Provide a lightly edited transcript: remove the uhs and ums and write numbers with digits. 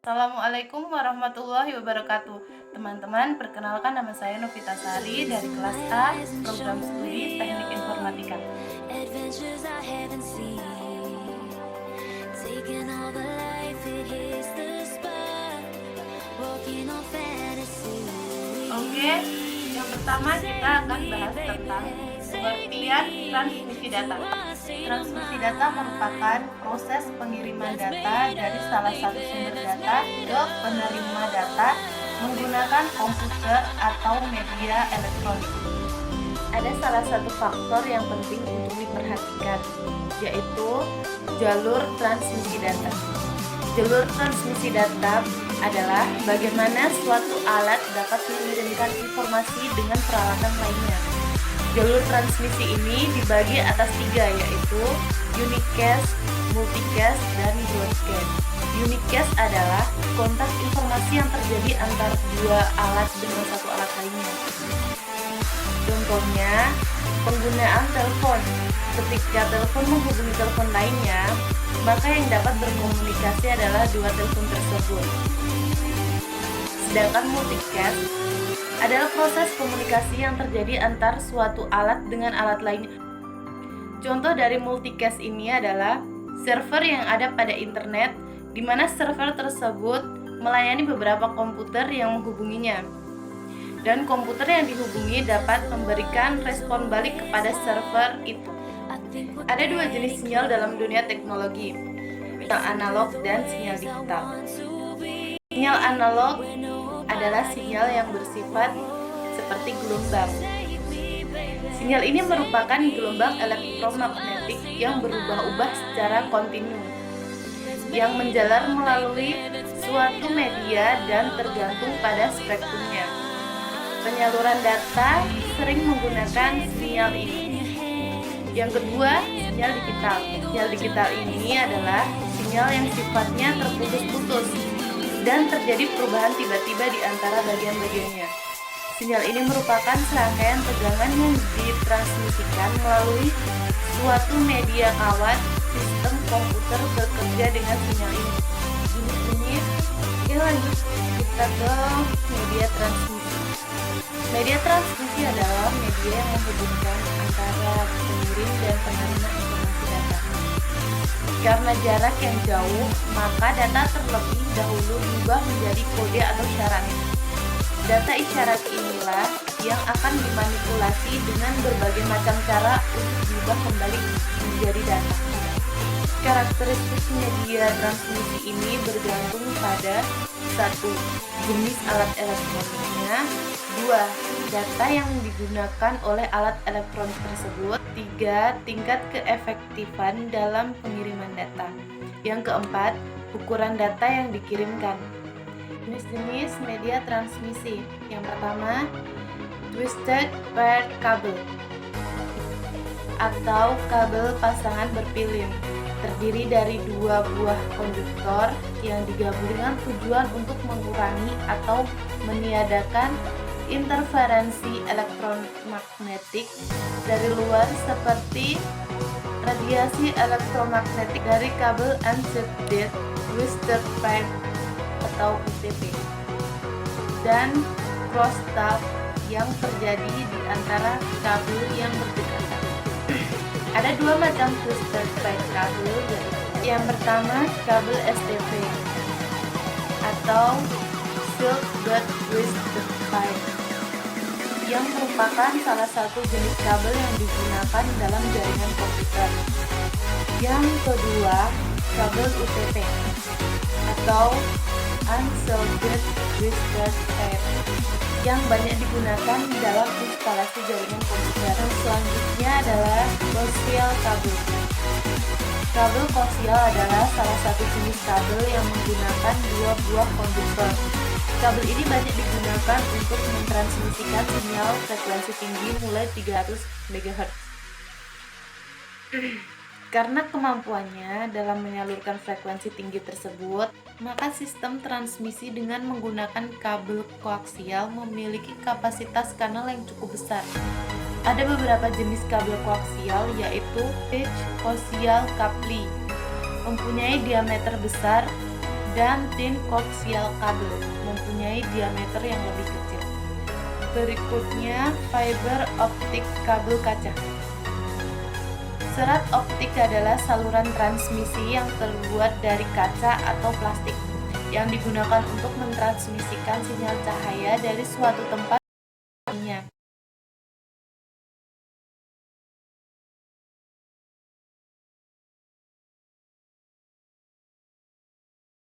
Assalamualaikum warahmatullahi wabarakatuh. Teman-teman, perkenalkan nama saya Novita Sari dari kelas A, program studi Teknik Informatika. Oke, yang pertama kita akan bahas tentang pengertian transmisi data. Transmisi data merupakan proses pengiriman data dari salah satu sumber data ke penerima data menggunakan komputer atau media elektronik. Ada salah satu faktor yang penting untuk diperhatikan, yaitu jalur transmisi data. Jalur transmisi data adalah bagaimana suatu alat dapat mengirimkan informasi dengan peralatan lainnya. Jalur transmisi ini dibagi atas tiga, yaitu unicast, multicast, dan broadcast. Unicast adalah kontak informasi yang terjadi antar dua alat dengan satu alat lainnya. Contohnya, penggunaan telepon. Ketika telepon menghubungi telepon lainnya, maka yang dapat berkomunikasi adalah dua telepon tersebut. Sedangkan multicast adalah proses komunikasi yang terjadi antar suatu alat dengan alat lainnya. Contoh dari multicast ini adalah server yang ada pada internet, di mana server tersebut melayani beberapa komputer yang menghubunginya. Dan komputer yang dihubungi dapat memberikan respon balik kepada server itu. Ada dua jenis sinyal dalam dunia teknologi, sinyal analog dan sinyal digital. Sinyal analog adalah sinyal yang bersifat seperti gelombang. Sinyal ini merupakan gelombang elektromagnetik yang berubah-ubah secara kontinu, yang menjalar melalui suatu media dan tergantung pada spektrumnya. Penyaluran data sering menggunakan sinyal ini. Yang kedua, sinyal digital. Sinyal digital ini adalah sinyal yang sifatnya terputus-putus dan terjadi perubahan tiba-tiba di antara bagian-bagiannya. Sinyal ini merupakan serangkaian tegangan yang ditransmisikan melalui suatu media kawat. Sistem komputer bekerja dengan sinyal ini. Ini lanjut kita ke media transmisi. Media transmisi adalah media yang menghubungkan antara pengirim dan penerima informasi data. Karena jarak yang jauh, maka data terlebih dahulu diubah menjadi kode atau syarat. Data isyarat inilah yang akan dimanipulasi dengan berbagai macam cara untuk diubah kembali menjadi data. Karakteristik media transmisi ini bergantung pada 1. Jenis alat elektroniknya, 2. Data yang digunakan oleh alat elektronik tersebut, 3. Tingkat keefektifan dalam pengiriman data. Yang keempat, ukuran data yang dikirimkan. Jenis-jenis media transmisi. Yang pertama, twisted pair cable atau kabel pasangan berpilin, terdiri dari dua buah konduktor yang digabung dengan tujuan untuk mengurangi atau meniadakan interferensi elektromagnetik dari luar seperti radiasi elektromagnetik dari kabel unshielded twisted pair atau UTP dan crosstalk yang terjadi di antara kabel yang berdekatan. Ada dua macam twisted pair kabel, yaitu yang pertama kabel STP atau Silk Thread Twisted Pair, yang merupakan salah satu jenis kabel yang digunakan dalam jaringan komputer. Yang kedua, kabel UTP atau Unshielded Twisted Pair, yang banyak digunakan dalam instalasi jaringan komputer. Selanjutnya adalah koaksial kabel. Kabel koaksial adalah salah satu jenis kabel yang menggunakan dua buah konduktor. Kabel ini banyak digunakan untuk mentransmisikan sinyal frekuensi tinggi mulai 300 MHz. Karena kemampuannya dalam menyalurkan frekuensi tinggi tersebut, maka sistem transmisi dengan menggunakan kabel koaksial memiliki kapasitas kanal yang cukup besar. Ada beberapa jenis kabel koaksial, yaitu pitch koaksial coupling, mempunyai diameter besar dan tin koaksial kabel mempunyai diameter yang lebih kecil. Berikutnya, fiber optik kabel kaca. Serat optik adalah saluran transmisi yang terbuat dari kaca atau plastik yang digunakan untuk mentransmisikan sinyal cahaya dari suatu tempat ke lainnya.